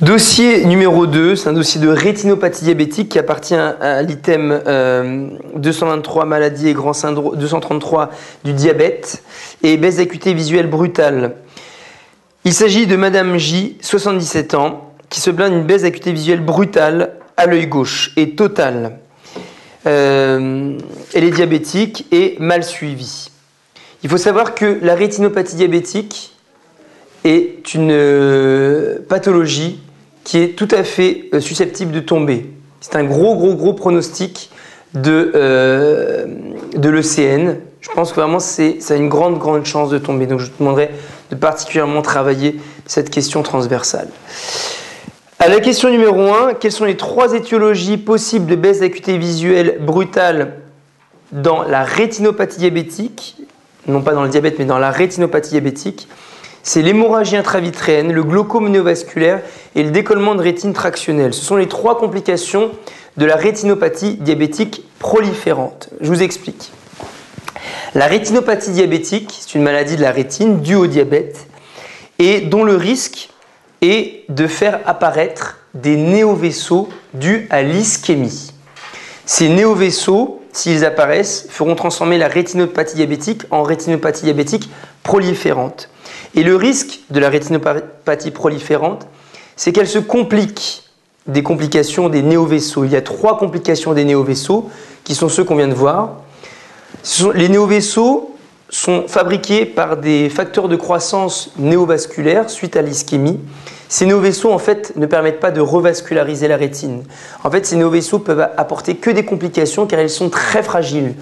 Dossier numéro 2, c'est un dossier de rétinopathie diabétique qui appartient à l'item 223 maladie et grand syndrome 233 du diabète et baisse d'acuité visuelle brutale. Il s'agit de Madame J, 77 ans, qui se plaint d'une baisse d'acuité visuelle brutale à l'œil gauche et totale. Elle est diabétique et mal suivie. Il faut savoir que la rétinopathie diabétique est une pathologie qui est tout à fait susceptible de tomber. C'est un gros pronostic de l'ECN. Je pense que vraiment ça a une grande chance de tomber. Donc je vous demanderai de particulièrement travailler cette question transversale. À la question numéro 1, quelles sont les 3 étiologies possibles de baisse d'acuité visuelle brutale dans la rétinopathie diabétique, non pas dans le diabète, mais dans la rétinopathie diabétique? C'est l'hémorragie intravitréenne, le glaucome néovasculaire et le décollement de rétine tractionnelle. Ce sont les 3 complications de la rétinopathie diabétique proliférante. Je vous explique. La rétinopathie diabétique, c'est une maladie de la rétine due au diabète et dont le risque est de faire apparaître des néovaisseaux dus à l'ischémie. Ces néovaisseaux, s'ils apparaissent, feront transformer la rétinopathie diabétique en rétinopathie diabétique proliférante. Et le risque de la rétinopathie proliférante, c'est qu'elle se complique des complications des néovaisseaux. Il y a 3 complications des néovaisseaux qui sont ceux qu'on vient de voir. Les néovaisseaux sont fabriqués par des facteurs de croissance néovasculaires suite à l'ischémie. Ces néovaisseaux, en fait, ne permettent pas de revasculariser la rétine. En fait, ces néovaisseaux peuvent apporter que des complications car ils sont très fragiles,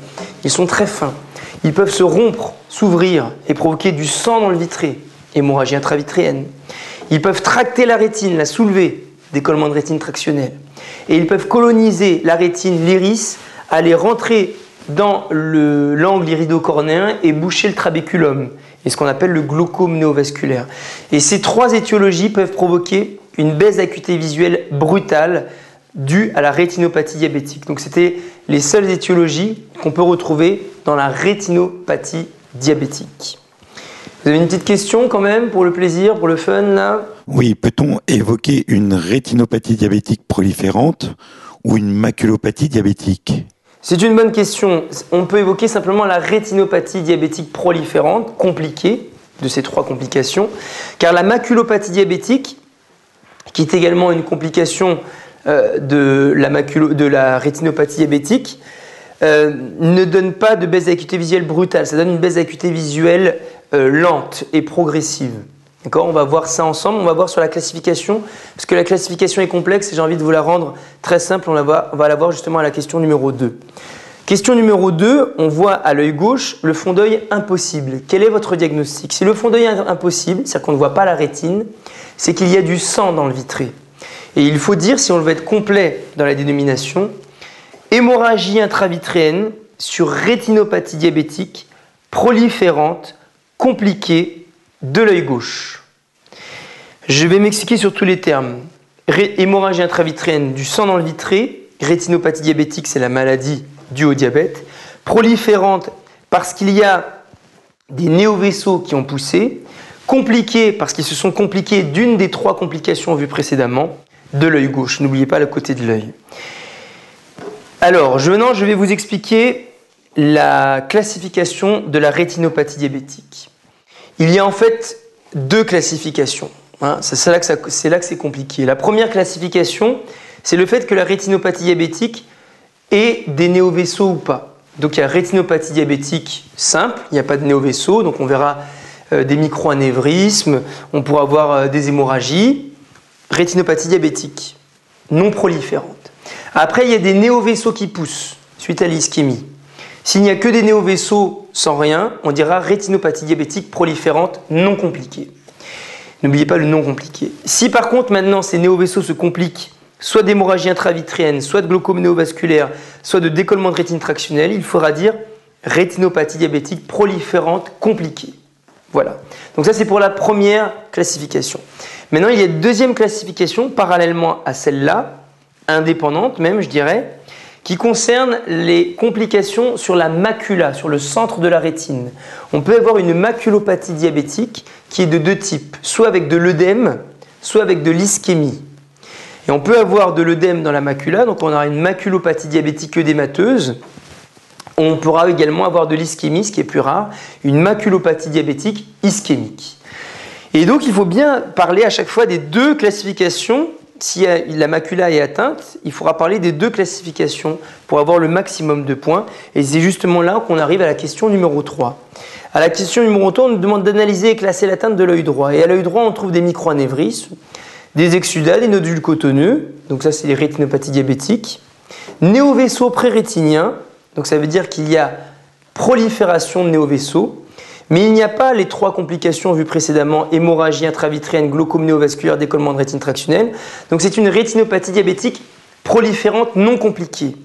ils sont très fins. Ils peuvent se rompre, s'ouvrir et provoquer du sang dans le vitré, hémorragie intravitréenne. Ils peuvent tracter la rétine, la soulever, décollement de rétine tractionnelle. Et ils peuvent coloniser la rétine, l'iris, aller rentrer dans l'angle irido-cornéen et boucher le trabéculum, et ce qu'on appelle le glaucome néovasculaire. Et ces 3 étiologies peuvent provoquer une baisse d'acuité visuelle brutale due à la rétinopathie diabétique. Donc c'était les seules étiologies qu'on peut retrouver dans la rétinopathie diabétique. Vous avez une petite question quand même, pour le plaisir, pour le fun là? Oui, peut-on évoquer une rétinopathie diabétique proliférante ou une maculopathie diabétique? C'est une bonne question. On peut évoquer simplement la rétinopathie diabétique proliférante, compliquée, de ces 3 complications, car la maculopathie diabétique, qui est également une complication de la rétinopathie diabétique, ne donne pas de baisse d'acuité visuelle brutale, ça donne une baisse d'acuité visuelle lente et progressive. D'accord ? On va voir ça ensemble, on va voir sur la classification, parce que la classification est complexe et j'ai envie de vous la rendre très simple, on va la voir justement à la question numéro 2. Question numéro 2, on voit à l'œil gauche le fond d'œil impossible. Quel est votre diagnostic? Si le fond d'œil est impossible, c'est-à-dire qu'on ne voit pas la rétine, c'est qu'il y a du sang dans le vitré. Et il faut dire, si on veut être complet dans la dénomination, hémorragie intravitréenne sur rétinopathie diabétique proliférante, compliquée, de l'œil gauche. Je vais m'expliquer sur tous les termes. Hémorragie intravitréenne, du sang dans le vitré. Rétinopathie diabétique, c'est la maladie due au diabète. Proliférante, parce qu'il y a des néovaisseaux qui ont poussé. Compliquée, parce qu'ils se sont compliqués d'une des 3 complications vues précédemment, de l'œil gauche. N'oubliez pas le côté de l'œil. Alors, maintenant, je vais vous expliquer la classification de la rétinopathie diabétique. Il y a en fait 2 classifications. C'est là que c'est compliqué. La première classification, c'est le fait que la rétinopathie diabétique ait des néovaisseaux ou pas. Donc il y a rétinopathie diabétique simple, il n'y a pas de néovaisseaux, donc on verra des microanévrismes, on pourra avoir des hémorragies. Rétinopathie diabétique non proliférante. Après, il y a des néovaisseaux qui poussent suite à l'ischémie. S'il n'y a que des néovaisseaux sans rien, on dira rétinopathie diabétique proliférante non compliquée. N'oubliez pas le non compliqué. Si par contre maintenant ces néovaisseaux se compliquent, soit d'hémorragie intravitréenne, soit de glaucome néovasculaire, soit de décollement de rétine tractionnelle, il faudra dire rétinopathie diabétique proliférante compliquée. Voilà. Donc ça c'est pour la première classification. Maintenant il y a une deuxième classification parallèlement à celle-là, indépendante même je dirais, qui concerne les complications sur la macula, sur le centre de la rétine. On peut avoir une maculopathie diabétique qui est de 2 types, soit avec de l'œdème, soit avec de l'ischémie. Et on peut avoir de l'œdème dans la macula, donc on aura une maculopathie diabétique œdémateuse. On pourra également avoir de l'ischémie, ce qui est plus rare, une maculopathie diabétique ischémique. Et donc il faut bien parler à chaque fois des deux classifications. Si la macula est atteinte, il faudra parler des deux classifications pour avoir le maximum de points. Et c'est justement là qu'on arrive à la question numéro 3. À la question numéro 3, on nous demande d'analyser et classer l'atteinte de l'œil droit. Et à l'œil droit, on trouve des microanévrismes, des exsudats, des nodules cotonneux. Donc ça, c'est les rétinopathies diabétiques. Néovaisseaux prérétiniens. Donc ça veut dire qu'il y a prolifération de néovaisseaux. Mais il n'y a pas les trois complications vues précédemment, hémorragie intravitréenne, glaucome néovasculaire, décollement de rétine tractionnelle. Donc c'est une rétinopathie diabétique proliférante non compliquée.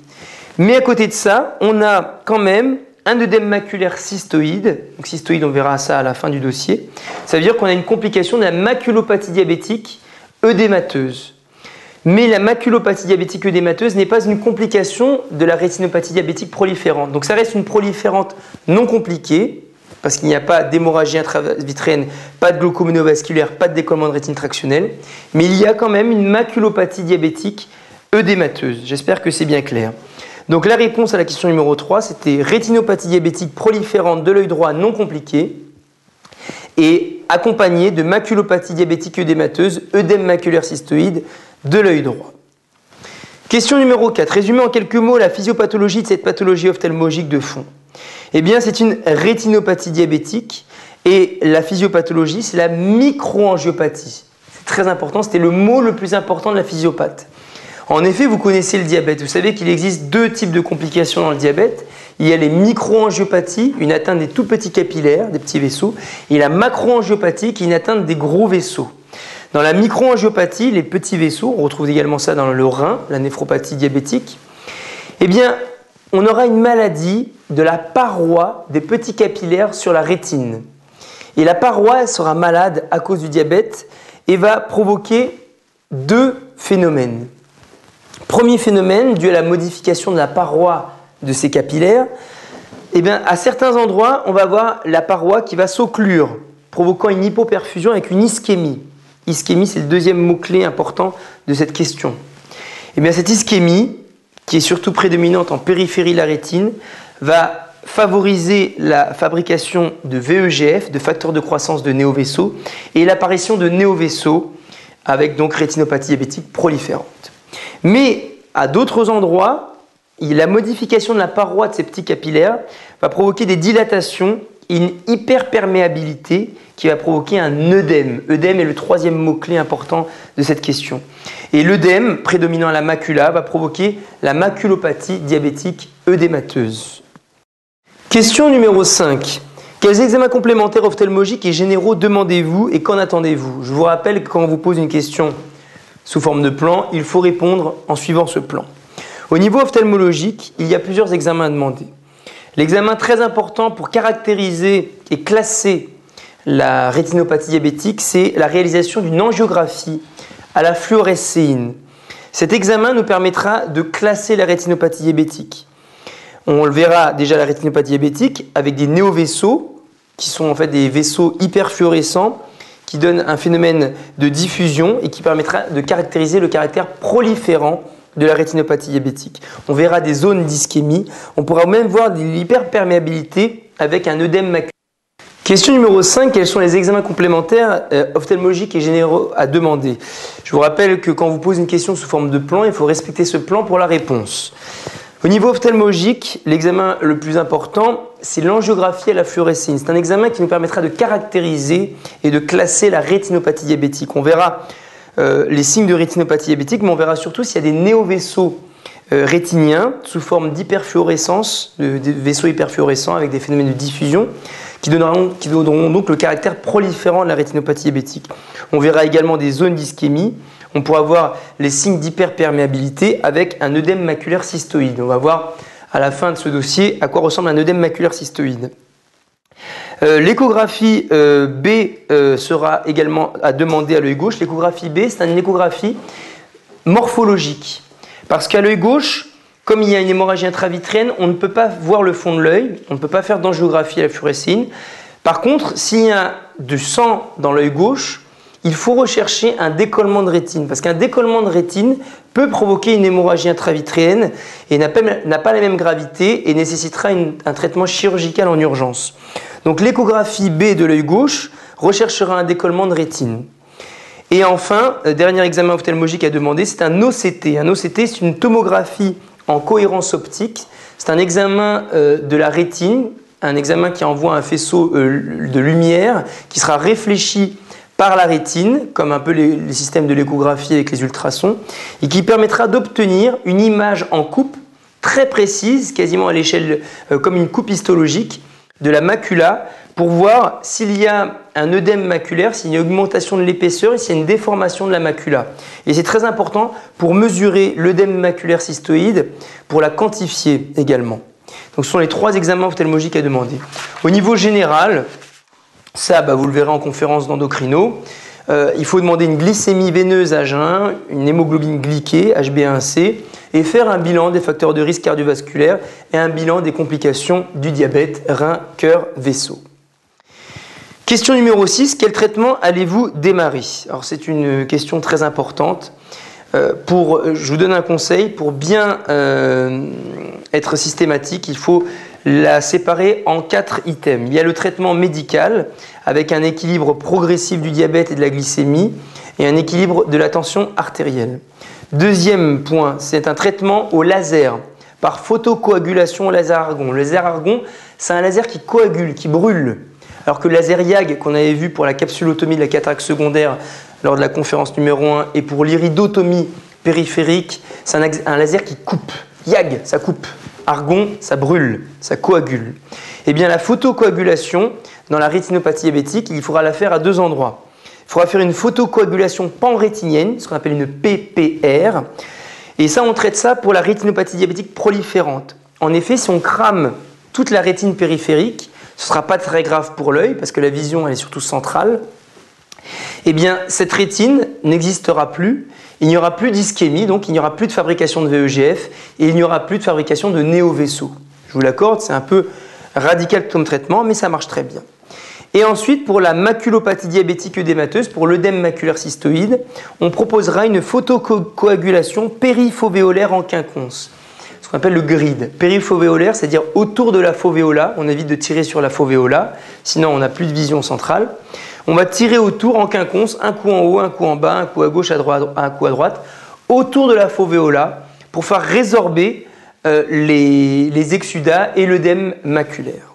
Mais à côté de ça, on a quand même un œdème maculaire cystoïde. Donc cystoïde, on verra ça à la fin du dossier. Ça veut dire qu'on a une complication de la maculopathie diabétique œdémateuse. Mais la maculopathie diabétique œdémateuse n'est pas une complication de la rétinopathie diabétique proliférante. Donc ça reste une proliférante non compliquée, parce qu'il n'y a pas d'hémorragie intravitréenne, pas de glaucome néovasculaire, pas de décollement de rétine tractionnelle, mais il y a quand même une maculopathie diabétique œdémateuse. J'espère que c'est bien clair. Donc la réponse à la question numéro 3, c'était rétinopathie diabétique proliférante de l'œil droit non compliquée et accompagnée de maculopathie diabétique œdémateuse, œdème maculaire cystoïde de l'œil droit. Question numéro 4. Résumez en quelques mots la physiopathologie de cette pathologie ophtalmologique de fond. Eh bien, c'est une rétinopathie diabétique et la physiopathologie, c'est la microangiopathie. C'est très important, c'était le mot le plus important de la physiopathe. En effet, vous connaissez le diabète. Vous savez qu'il existe deux types de complications dans le diabète. Il y a les microangiopathies, une atteinte des tout petits capillaires, des petits vaisseaux, et la macroangiopathie, qui est une atteinte des gros vaisseaux. Dans la microangiopathie, les petits vaisseaux, on retrouve également ça dans le rein, la néphropathie diabétique, eh bien, on aura une maladie de la paroi des petits capillaires sur la rétine. Et la paroi, elle sera malade à cause du diabète et va provoquer deux phénomènes. Premier phénomène, dû à la modification de la paroi de ces capillaires, eh bien, à certains endroits, on va avoir la paroi qui va s'occlure, provoquant une hypoperfusion avec une ischémie. Ischémie, c'est le deuxième mot-clé important de cette question. Eh bien, cette ischémie, qui est surtout prédominante en périphérie de la rétine, va favoriser la fabrication de VEGF, de facteurs de croissance de néovaisseaux, et l'apparition de néovaisseaux avec donc rétinopathie diabétique proliférante. Mais à d'autres endroits, la modification de la paroi de ces petits capillaires va provoquer des dilatations et une hyperperméabilité qui va provoquer un œdème. Œdème est le troisième mot-clé important de cette question. Et l'œdème, prédominant à la macula, va provoquer la maculopathie diabétique œdémateuse. Question numéro 5. Quels examens complémentaires ophtalmologiques et généraux demandez-vous et qu'en attendez-vous? Je vous rappelle que quand on vous pose une question sous forme de plan, il faut répondre en suivant ce plan. Au niveau ophtalmologique, il y a plusieurs examens à demander. L'examen très important pour caractériser et classer la rétinopathie diabétique, c'est la réalisation d'une angiographie à la fluorescéine. Cet examen nous permettra de classer la rétinopathie diabétique. On le verra déjà, la rétinopathie diabétique avec des néovaisseaux qui sont en fait des vaisseaux hyperfluorescents qui donnent un phénomène de diffusion et qui permettra de caractériser le caractère proliférant de la rétinopathie diabétique. On verra des zones d'ischémie. On pourra même voir de l'hyperperméabilité avec un œdème maculaire. Question numéro 5. Quels sont les examens complémentaires ophtalmologiques et généraux à demander? Je vous rappelle que quand vous posez une question sous forme de plan, il faut respecter ce plan pour la réponse. Au niveau ophtalmologique, l'examen le plus important, c'est l'angiographie à la fluorescine. C'est un examen qui nous permettra de caractériser et de classer la rétinopathie diabétique. On verra les signes de rétinopathie diabétique, mais on verra surtout s'il y a des néovaisseaux rétiniens sous forme d'hyperfluorescence, de vaisseaux hyperfluorescents avec des phénomènes de diffusion qui donneront donc le caractère proliférant de la rétinopathie diabétique. On verra également des zones d'ischémie. On pourra voir les signes d'hyperperméabilité avec un œdème maculaire cystoïde. On va voir à la fin de ce dossier à quoi ressemble un œdème maculaire cystoïde. L'échographie B sera également à demander à l'œil gauche. L'échographie B, c'est une échographie morphologique. Parce qu'à l'œil gauche, comme il y a une hémorragie intravitréenne, on ne peut pas voir le fond de l'œil, on ne peut pas faire d'angiographie à la fluorescine. Par contre, s'il y a du sang dans l'œil gauche, il faut rechercher un décollement de rétine, parce qu'un décollement de rétine peut provoquer une hémorragie intravitréenne et n'a pas la même gravité et nécessitera un traitement chirurgical en urgence. Donc l'échographie B de l'œil gauche recherchera un décollement de rétine. Et enfin, dernier examen ophtalmologique à demander, c'est un OCT. Un OCT, c'est une tomographie en cohérence optique. C'est un examen de la rétine, un examen qui envoie un faisceau de lumière qui sera réfléchi par la rétine, comme un peu les systèmes de l'échographie avec les ultrasons, et qui permettra d'obtenir une image en coupe très précise, quasiment à l'échelle comme une coupe histologique, de la macula, pour voir s'il y a un œdème maculaire, s'il y a une augmentation de l'épaisseur et s'il y a une déformation de la macula. Et c'est très important pour mesurer l'œdème maculaire cystoïde, pour la quantifier également. Donc ce sont les 3 examens ophtalmologiques à demander. Au niveau général, ça vous le verrez en conférence d'endocrino, il faut demander une glycémie veineuse à jeun, une hémoglobine glyquée, HbA1c, et faire un bilan des facteurs de risque cardiovasculaire et un bilan des complications du diabète, rein, cœur, vaisseau. Question numéro 6, quel traitement allez-vous démarrer? Alors c'est une question très importante. Je vous donne un conseil, pour bien être systématique, il faut la séparer en 4 items. Il y a le traitement médical avec un équilibre progressif du diabète et de la glycémie et un équilibre de la tension artérielle. Deuxième point, c'est un traitement au laser par photocoagulation au laser argon. Le laser argon, c'est un laser qui coagule, qui brûle. Alors que le laser YAG qu'on avait vu pour la capsulotomie de la cataracte secondaire lors de la conférence numéro 1 et pour l'iridotomie périphérique, c'est un laser qui coupe. YAG, ça coupe. Argon, ça brûle, ça coagule. Eh bien, la photocoagulation, dans la rétinopathie diabétique, il faudra la faire à 2 endroits. Il faudra faire une photocoagulation panrétinienne, ce qu'on appelle une PPR. Et ça, on traite ça pour la rétinopathie diabétique proliférante. En effet, si on crame toute la rétine périphérique, ce ne sera pas très grave pour l'œil, parce que la vision, elle est surtout centrale. Eh bien, cette rétine n'existera plus. Il n'y aura plus d'ischémie, donc il n'y aura plus de fabrication de VEGF et il n'y aura plus de fabrication de néovaisseaux. Je vous l'accorde, c'est un peu radical comme traitement, mais ça marche très bien. Et ensuite, pour la maculopathie diabétique œdémateuse, pour l'œdème maculaire cystoïde, on proposera une photocoagulation périfovéolaire en quinconce, ce qu'on appelle le GRID. Périfovéolaire, c'est-à-dire autour de la fovéola, on évite de tirer sur la fovéola, sinon on n'a plus de vision centrale. On va tirer autour en quinconce, un coup en haut, un coup en bas, un coup à gauche, à droite, un coup à droite, autour de la fovéola pour faire résorber les exsudats et l'œdème maculaire.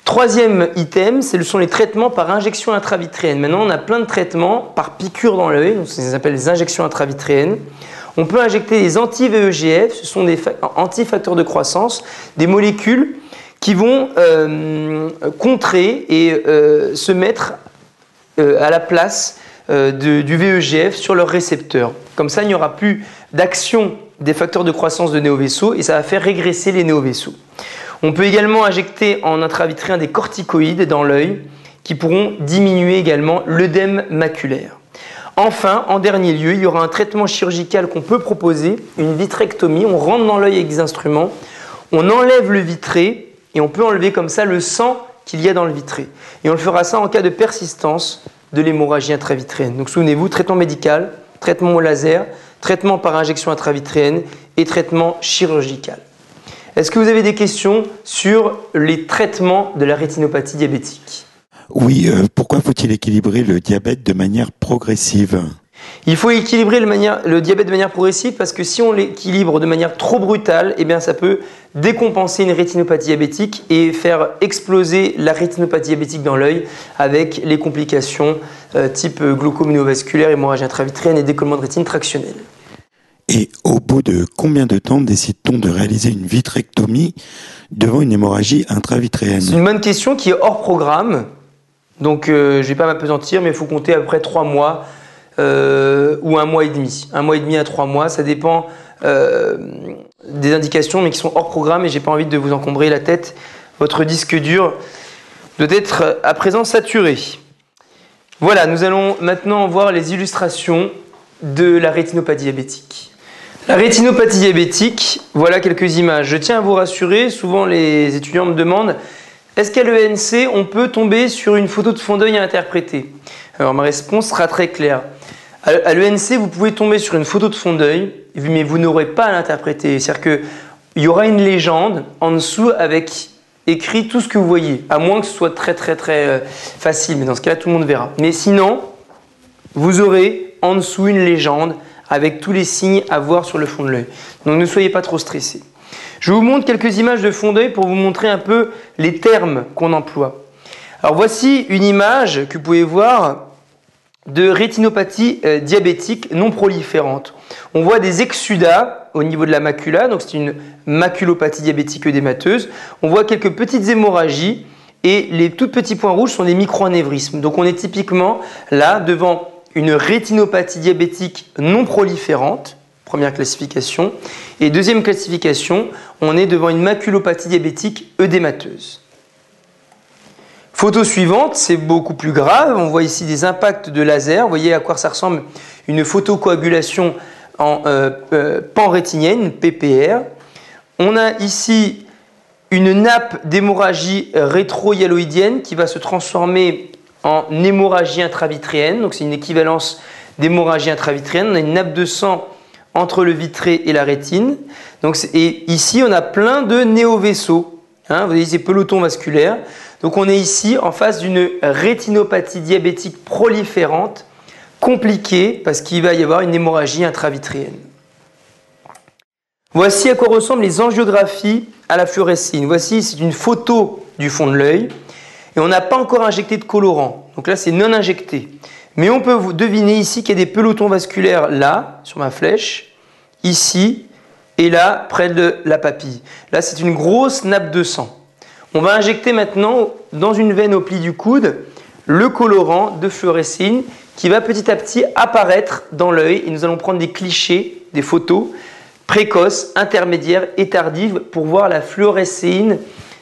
Troisième item, ce sont les traitements par injection intravitréenne. Maintenant, on a plein de traitements par piqûre dans l'œil, ça s'appelle les injections intravitréennes. On peut injecter des anti-VEGF, ce sont des antifacteurs de croissance, des molécules qui vont contrer et se mettre à la place du VEGF sur leur récepteur. Comme ça, il n'y aura plus d'action des facteurs de croissance de néovaisseaux et ça va faire régresser les néovaisseaux. On peut également injecter en intravitréen des corticoïdes dans l'œil qui pourront diminuer également l'œdème maculaire. Enfin, en dernier lieu, il y aura un traitement chirurgical qu'on peut proposer, une vitrectomie. On rentre dans l'œil avec des instruments, on enlève le vitré et on peut enlever comme ça le sang qu'il y a dans le vitré. Et on le fera ça en cas de persistance de l'hémorragie intravitréenne. Donc souvenez-vous, traitement médical, traitement au laser, traitement par injection intravitréenne et traitement chirurgical. Est-ce que vous avez des questions sur les traitements de la rétinopathie diabétique? Oui, pourquoi faut-il équilibrer le diabète de manière progressive? Il faut équilibrer le diabète de manière progressive parce que si on l'équilibre de manière trop brutale, eh bien ça peut décompenser une rétinopathie diabétique et faire exploser la rétinopathie diabétique dans l'œil avec les complications type glaucome néovasculaire, hémorragie intravitréenne et décollement de rétine tractionnelle. Et au bout de combien de temps décide-t-on de réaliser une vitrectomie devant une hémorragie intravitréenne? C'est une bonne question qui est hors programme. Donc je ne vais pas m'apesantir, mais il faut compter à peu près 3 mois ou 1 mois et demi. 1 mois et demi à 3 mois, ça dépend des indications, mais qui sont hors programme et je n'ai pas envie de vous encombrer la tête. Votre disque dur doit être à présent saturé. Voilà, nous allons maintenant voir les illustrations de la rétinopathie diabétique. La rétinopathie diabétique, voilà quelques images. Je tiens à vous rassurer, souvent les étudiants me demandent est-ce qu'à l'ENC, on peut tomber sur une photo de fond d'œil à interpréter? Alors ma réponse sera très claire. À l'ENC, vous pouvez tomber sur une photo de fond d'œil, mais vous n'aurez pas à l'interpréter. C'est-à-dire qu'il y aura une légende en dessous avec écrit tout ce que vous voyez, à moins que ce soit très facile, mais dans ce cas-là, tout le monde verra. Mais sinon, vous aurez en dessous une légende avec tous les signes à voir sur le fond de l'œil. Donc ne soyez pas trop stressés. Je vous montre quelques images de fond d'œil pour vous montrer un peu les termes qu'on emploie. Alors voici une image que vous pouvez voir de rétinopathie diabétique non proliférante. On voit des exsudats au niveau de la macula, donc c'est une maculopathie diabétique œdémateuse. On voit quelques petites hémorragies et les tout petits points rouges sont des microanévrismes. Donc on est typiquement là devant une rétinopathie diabétique non proliférante, première classification. Et deuxième classification, on est devant une maculopathie diabétique œdémateuse. Photo suivante, c'est beaucoup plus grave. On voit ici des impacts de laser. Vous voyez à quoi ça ressemble une photocoagulation en panrétinienne, une PPR. On a ici une nappe d'hémorragie rétro-hyaloïdienne qui va se transformer en hémorragie intravitréenne. Donc c'est une équivalence d'hémorragie intravitréenne. On a une nappe de sang entre le vitré et la rétine. Et ici, on a plein de néovaisseaux. Vous voyez ces pelotons vasculaires. Donc on est ici en face d'une rétinopathie diabétique proliférante, compliquée, parce qu'il va y avoir une hémorragie intravitréenne. Voici à quoi ressemblent les angiographies à la fluorescine. Voici, c'est une photo du fond de l'œil. Et on n'a pas encore injecté de colorant. Donc là, c'est non injecté. Mais on peut vous deviner ici qu'il y a des pelotons vasculaires là, sur ma flèche, ici, et là, près de la papille. Là, c'est une grosse nappe de sang. On va injecter maintenant dans une veine au pli du coude le colorant de fluorescine qui va petit à petit apparaître dans l'œil. Et nous allons prendre des clichés, des photos précoces, intermédiaires et tardives pour voir la fluorescéine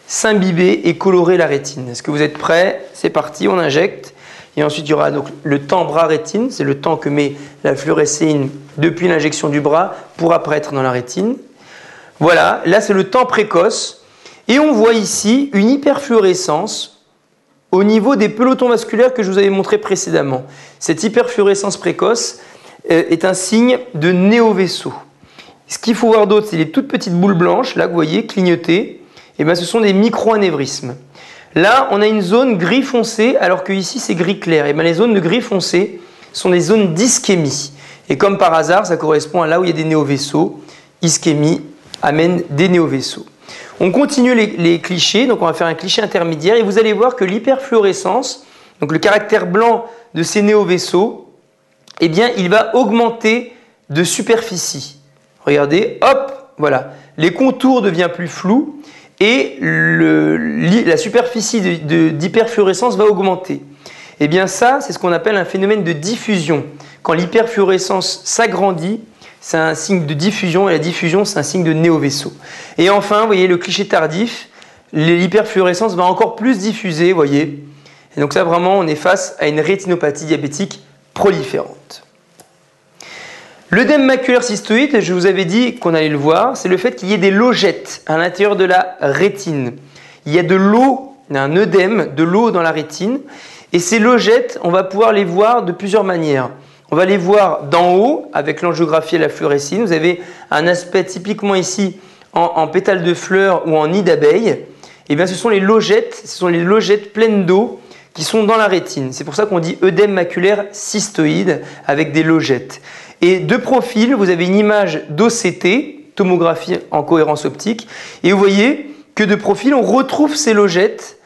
s'imbiber et colorer la rétine. Est-ce que vous êtes prêts? C'est parti, on injecte. Et ensuite, il y aura donc le temps bras-rétine. C'est le temps que met la fluorescéine depuis l'injection du bras pour apparaître dans la rétine. Voilà, là c'est le temps précoce. Et on voit ici une hyperfluorescence au niveau des pelotons vasculaires que je vous avais montré précédemment. Cette hyperfluorescence précoce est un signe de néovaisseau. Ce qu'il faut voir d'autre, c'est les toutes petites boules blanches, là que vous voyez, clignotées. Et bien, ce sont des microanévrismes. Là, on a une zone gris foncé, alors que ici c'est gris clair. Et bien, les zones de gris foncé sont des zones d'ischémie. Et comme par hasard, ça correspond à là où il y a des néovaisseaux. Ischémie amène des néovaisseaux. On continue les clichés, donc on va faire un cliché intermédiaire. Et vous allez voir que l'hyperfluorescence, donc le caractère blanc de ces néovaisseaux, eh bien, il va augmenter de superficie. Regardez, hop, voilà. Les contours deviennent plus flous. Et la superficie d'hyperfluorescence va augmenter. Et bien ça, c'est ce qu'on appelle un phénomène de diffusion. Quand l'hyperfluorescence s'agrandit, c'est un signe de diffusion, et la diffusion, c'est un signe de néovaisseau. Et enfin, vous voyez, le cliché tardif, l'hyperfluorescence va encore plus diffuser, vous voyez. Et donc là, vraiment, on est face à une rétinopathie diabétique proliférante. L'œdème maculaire cystoïde, je vous avais dit qu'on allait le voir, c'est le fait qu'il y ait des logettes à l'intérieur de la rétine. Il y a de l'eau, un œdème, de l'eau dans la rétine. Et ces logettes, on va pouvoir les voir de plusieurs manières. On va les voir d'en haut avec l'angiographie à la fluorescine. Vous avez un aspect typiquement ici en pétales de fleurs ou en nid d'abeille. Et bien ce sont les logettes pleines d'eau qui sont dans la rétine. C'est pour ça qu'on dit œdème maculaire cystoïde avec des logettes. Et de profil, vous avez une image d'OCT, tomographie en cohérence optique, et vous voyez que de profil, on retrouve ces logettes,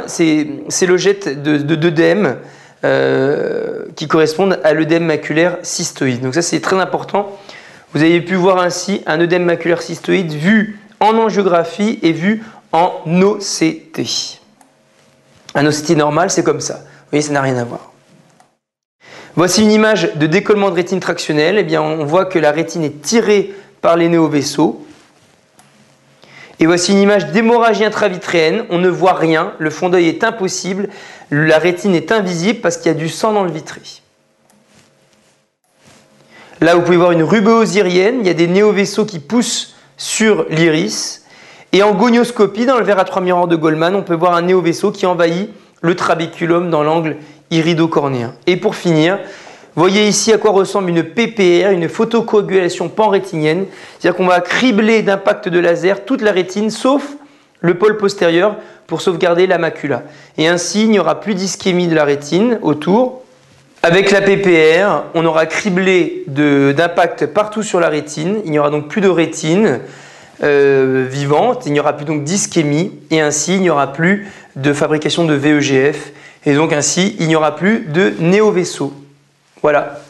ces logettes d'œdème qui correspondent à l'œdème maculaire cystoïde. Donc ça, c'est très important. Vous avez pu voir ainsi un œdème maculaire cystoïde vu en angiographie et vu en OCT. Un OCT normal, c'est comme ça. Vous voyez, ça n'a rien à voir. Voici une image de décollement de rétine tractionnelle. Eh bien, on voit que la rétine est tirée par les néovaisseaux. Et voici une image d'hémorragie intravitréenne. On ne voit rien, le fond d'œil est impossible, la rétine est invisible parce qu'il y a du sang dans le vitré. Là, vous pouvez voir une rubéose irienne. Il y a des néovaisseaux qui poussent sur l'iris. Et en gonioscopie, dans le verre à 3 miroirs de Goldman, on peut voir un néovaisseau qui envahit le trabéculum dans l'angle iridocornéen. Et pour finir, voyez ici à quoi ressemble une PPR, une photocoagulation panrétinienne. C'est-à-dire qu'on va cribler d'impact de laser toute la rétine, sauf le pôle postérieur, pour sauvegarder la macula. Et ainsi, il n'y aura plus d'ischémie de la rétine autour. Avec la PPR, on aura criblé d'impact partout sur la rétine. Il n'y aura donc plus de rétine vivante, il n'y aura plus donc d'ischémie, et ainsi, il n'y aura plus de fabrication de VEGF. Et donc ainsi, il n'y aura plus de néovaisseau. Voilà.